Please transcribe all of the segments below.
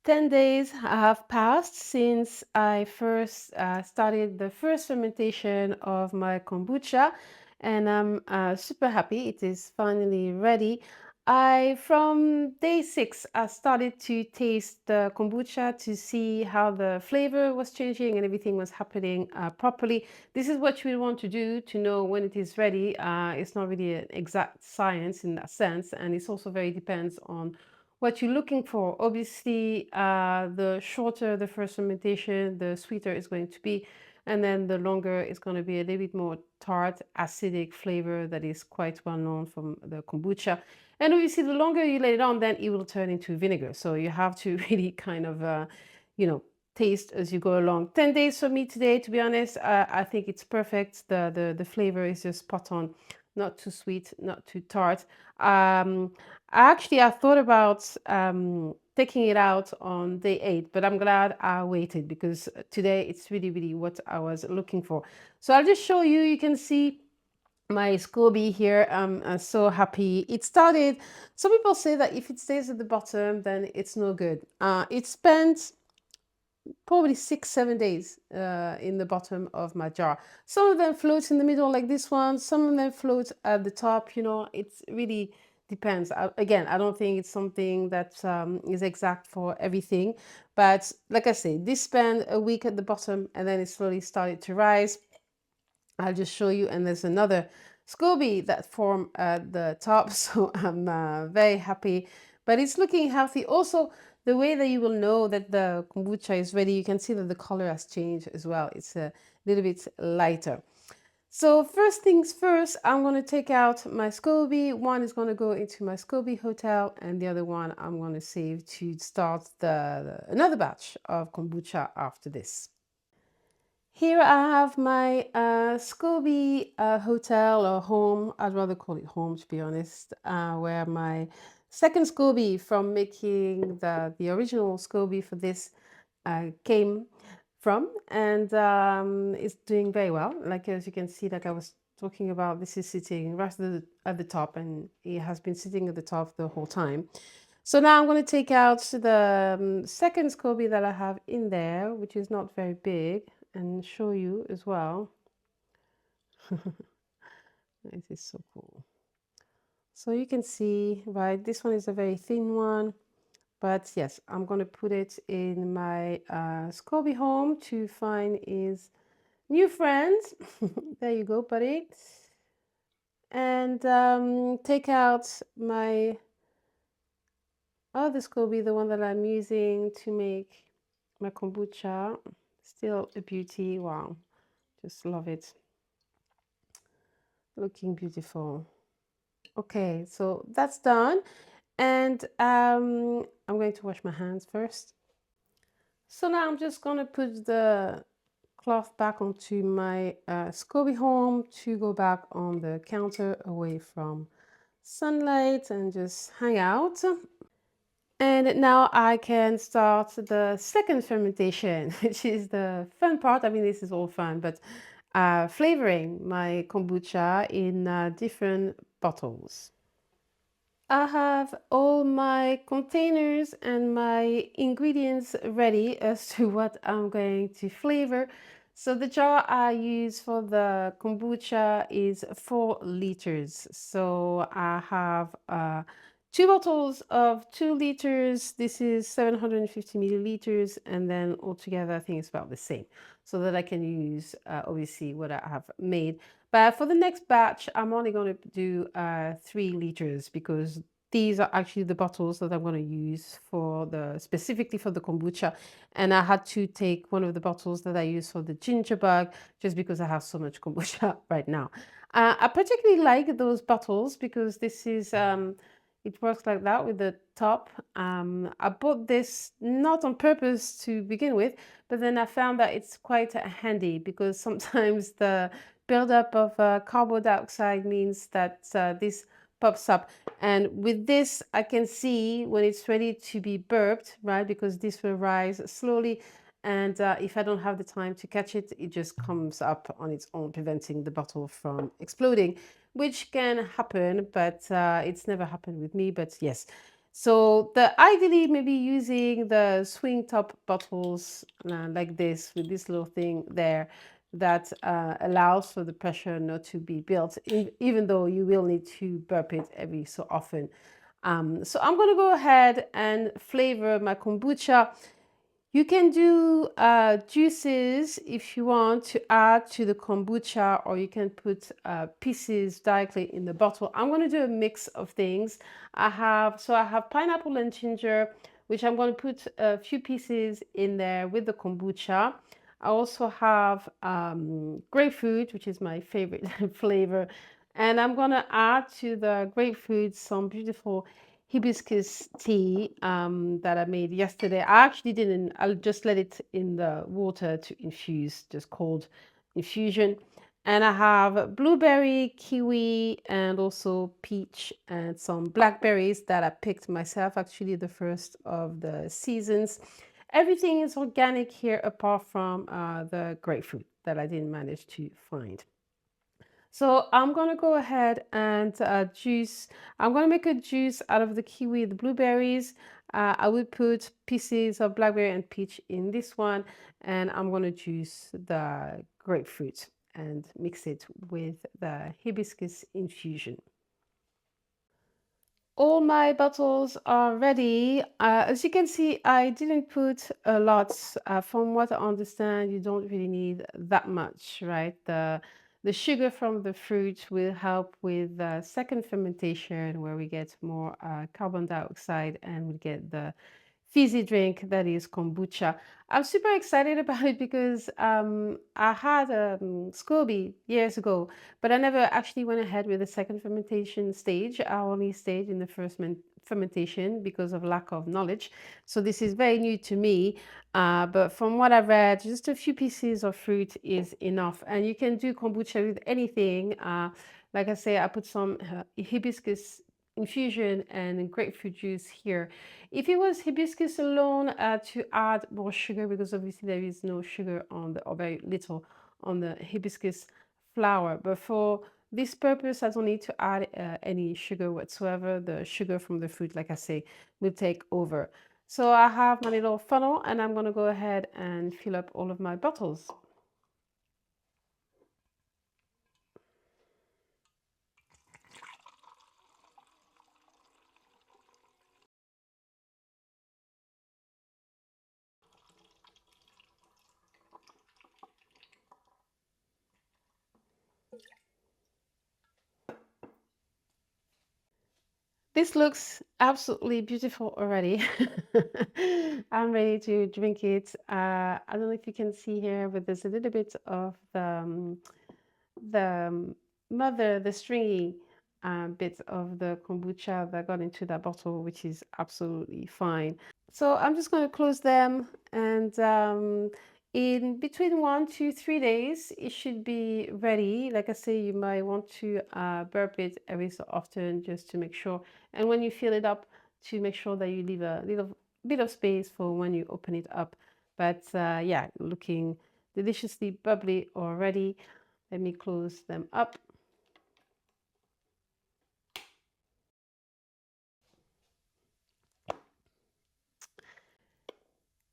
10 days have passed since I first started the first fermentation of my kombucha, and I'm super happy it is finally ready. From day 6, I started to taste the kombucha to see how the flavor was changing and everything was happening properly. This is what you want to do to know when it is ready. It's not really an exact science in that sense, and it's also very depends on what you're looking for. Obviously, the shorter the first fermentation, the sweeter it's going to be. And then the longer it's going to be a little bit more tart, acidic flavor that is quite well known from the kombucha. And obviously, the longer you let it on, then it will turn into vinegar. So you have to really kind of, you know, taste as you go along. 10 days for me today, to be honest. I think it's perfect. The flavor is just spot on. Not too sweet, not too tart. Actually, I thought about taking it out on day 8, but I'm glad I waited because today it's really, really what I was looking for. So I'll just show you. You can see my SCOBY here. I'm so happy. It started. Some people say that if it stays at the bottom, then it's no good. It spent probably 6, 7 days in the bottom of my jar. Some of them float in the middle like this one. Some of them float at the top. It's really depends. Again, I don't think it's something that is exact for everything. But like I say, this spent a week at the bottom and then it slowly started to rise. I'll just show you. And there's another SCOBY that formed at the top. So I'm very happy. But it's looking healthy. Also, the way that you will know that the kombucha is ready, you can see that the color has changed as well. It's a little bit lighter. So first things first, I'm going to take out my SCOBY. One is going to go into my SCOBY hotel, and the other one I'm going to save to start another batch of kombucha after this. Here I have my SCOBY hotel or home. I'd rather call it home, to be honest, where my second SCOBY from making the original SCOBY for this came from, and it's doing very well. Like as you can see, like I was talking about, this is sitting right at the top, and it has been sitting at the top the whole time. So now I'm going to take out the second SCOBY that I have in there, which is not very big, and show you as well. It is so cool. So you can see, right, this one is a very thin one. But yes, I'm going to put it in my SCOBY home to find his new friends. There you go, buddy. And take out my other SCOBY, the one that I'm using to make my kombucha. Still a beauty. Wow, just love it. Looking beautiful. Okay, so that's done. And I'm going to wash my hands first. So now I'm just going to put the cloth back onto my SCOBY home to go back on the counter away from sunlight and just hang out. And now I can start the second fermentation, which is the fun part. I mean, this is all fun, but flavoring my kombucha in different bottles. I have all my containers and my ingredients ready as to what I'm going to flavor. So the jar I use for the kombucha is 4 liters. So I have 2 bottles of 2 liters. This is 750 milliliters. And then altogether, I think it's about the same. So that I can use, obviously, what I have made. But for the next batch, I'm only going to do 3 liters because these are actually the bottles that I'm going to use for specifically for the kombucha. And I had to take one of the bottles that I use for the ginger bug just because I have so much kombucha right now. I particularly like those bottles because this is, it works like that with the top. I bought this not on purpose to begin with, but then I found that it's quite handy because sometimes the buildup of carbon dioxide means that this pops up. And with this, I can see when it's ready to be burped, right? Because this will rise slowly. And if I don't have the time to catch it, it just comes up on its own, preventing the bottle from exploding, which can happen, but it's never happened with me. But yes, So the ideally maybe using the swing top bottles like this with this little thing there that allows for the pressure not to be built, even though you will need to burp it every so often. So I'm going to go ahead and flavor my kombucha. You can do juices if you want to add to the kombucha, or you can put pieces directly in the bottle. I'm going to do a mix of things. I have pineapple and ginger, which I'm going to put a few pieces in there with the kombucha. I also have grapefruit, which is my favorite flavor, and I'm going to add to the grapefruit some beautiful hibiscus tea that I made yesterday. I actually didn't, I'll just let it in the water to infuse, just cold infusion. And I have blueberry, kiwi, and also peach and some blackberries that I picked myself, actually the first of the seasons. Everything is organic here apart from the grapefruit that I didn't manage to find. So I'm gonna go ahead and juice. I'm gonna make a juice out of the kiwi, the blueberries. I would put pieces of blackberry and peach in this one, and I'm gonna juice the grapefruit and mix it with the hibiscus infusion. All my bottles are ready. As you can see, I didn't put a lot. From what I understand, you don't really need that much, right? The sugar from the fruit will help with the second fermentation, where we get more carbon dioxide and we get the fizzy drink that is kombucha. I'm super excited about it because I had SCOBY years ago, but I never actually went ahead with the second fermentation stage. I only stayed in the first fermentation because of lack of knowledge. So this is very new to me. But from what I've read, just a few pieces of fruit is enough. And you can do kombucha with anything. Like I say, I put some hibiscus infusion and grapefruit juice here. If it was hibiscus alone, to add more sugar, because obviously there is no sugar on the, or very little on the hibiscus flower. But for this purpose, I don't need to add any sugar whatsoever. The sugar from the fruit, like I say, will take over. So I have my little funnel and I'm going to go ahead and fill up all of my bottles. This looks absolutely beautiful already. I'm ready to drink it. I don't know if you can see here, but there's a little bit of the mother, the stringy bit of the kombucha that got into that bottle, which is absolutely fine. So I'm just going to close them, and in between 1 to 3 days, it should be ready. Like I say, you might want to burp it every so often just to make sure. And when you fill it up, to make sure that you leave a little bit of space for when you open it up. But yeah, looking deliciously bubbly already. Let me close them up.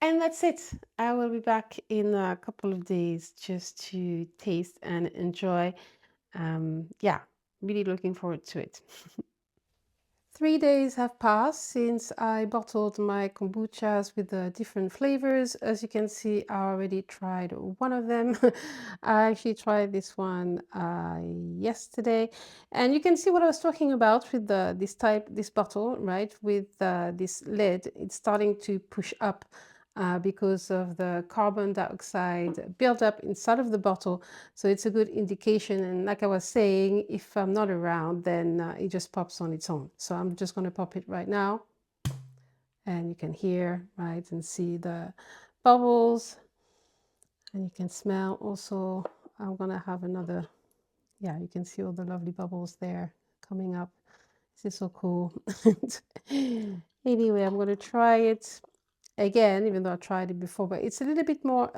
And that's it. I will be back in a couple of days just to taste and enjoy. Yeah, really looking forward to it. 3 days have passed since I bottled my kombuchas with the different flavors. As you can see, I already tried one of them. I actually tried this one yesterday, and you can see what I was talking about with this bottle, right? With this lid, it's starting to push up. Because of the carbon dioxide buildup inside of the bottle. So it's a good indication. And like I was saying, if I'm not around, then it just pops on its own. So I'm just going to pop it right now. And you can hear, right, and see the bubbles. And you can smell also. I'm going to have another, yeah, you can see all the lovely bubbles there coming up. This is so cool. Anyway, I'm going to try it again, even though I tried it before, but it's a little bit more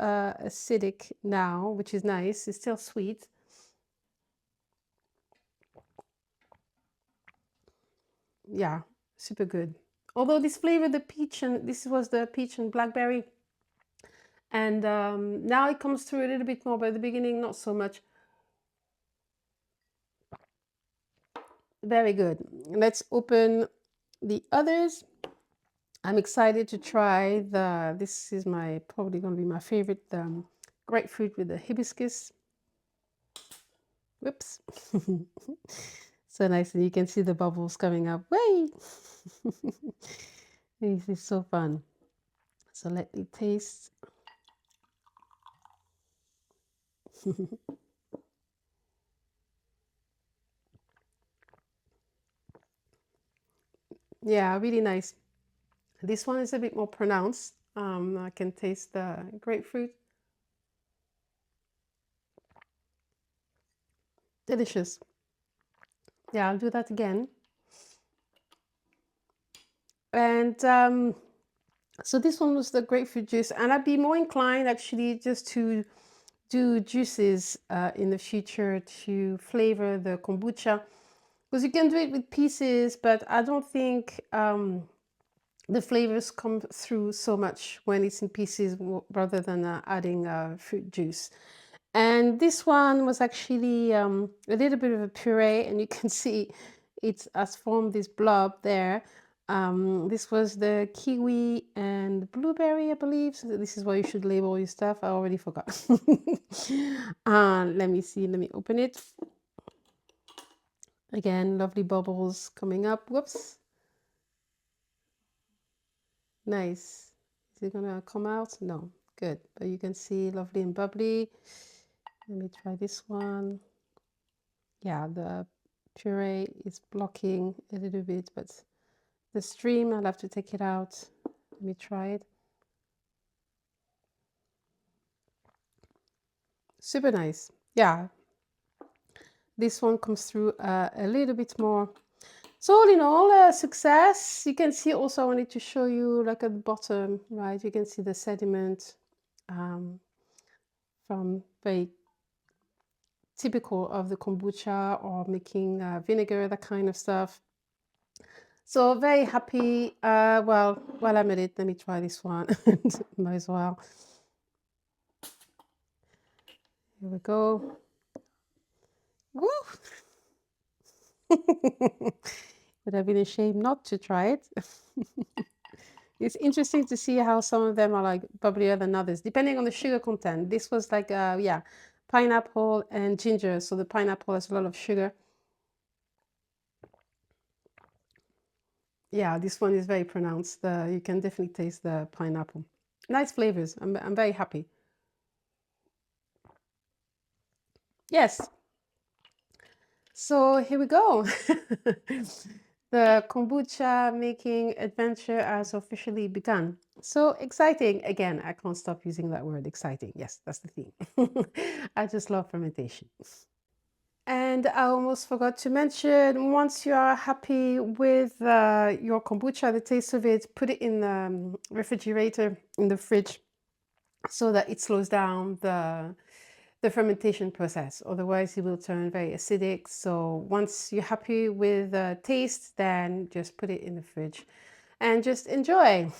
acidic now, which is nice. It's still sweet. Yeah, super good. Although this flavor, the peach, and this was the peach and blackberry, and now it comes through a little bit more, but at the beginning not so much. Very good. Let's open the others. I'm excited to try this is probably going to be my favorite, grapefruit with the hibiscus. Whoops. So nice, and you can see the bubbles coming up. Way! This is so fun. So let me taste. Yeah, really nice. This one is a bit more pronounced. I can taste the grapefruit. Delicious. Yeah, I'll do that again. And so this one was the grapefruit juice, and I'd be more inclined actually just to do juices in the future to flavor the kombucha, because you can do it with pieces, but I don't think the flavors come through so much when it's in pieces rather than adding fruit juice. And this one was actually a little bit of a puree, and you can see it has formed this blob there. This was the kiwi and blueberry, I believe. So this is why you should label your stuff. I already forgot. Let me see. Let me open it. Again, lovely bubbles coming up. Whoops. Nice. Is it gonna come out? No. Good. But you can see lovely and bubbly. Let me try this one. Yeah, the puree is blocking a little bit, but the stream, I'll have to take it out. Let me try it. Super nice. Yeah, this one comes through a little bit more. So all in all, success. You can see also, I wanted to show you like at the bottom, right? You can see the sediment from very typical of the kombucha or making vinegar, that kind of stuff. So very happy. Well, while I'm at it, let me try this one. Might as well. Here we go. Woo! Would have been a shame not to try it. It's interesting to see how some of them are like bubblier than others, depending on the sugar content. This was like, yeah, pineapple and ginger. So the pineapple has a lot of sugar. Yeah, this one is very pronounced. You can definitely taste the pineapple. Nice flavors. I'm very happy. Yes. So here we go. The kombucha making adventure has officially begun. So exciting. Again, I can't stop using that word, exciting. Yes, that's the theme. I just love fermentation. And I almost forgot to mention, once you are happy with your kombucha, the taste of it, put it in the refrigerator, in the fridge, so that it slows down the fermentation process. Otherwise, it will turn very acidic. So once you're happy with the taste, then just put it in the fridge and just enjoy.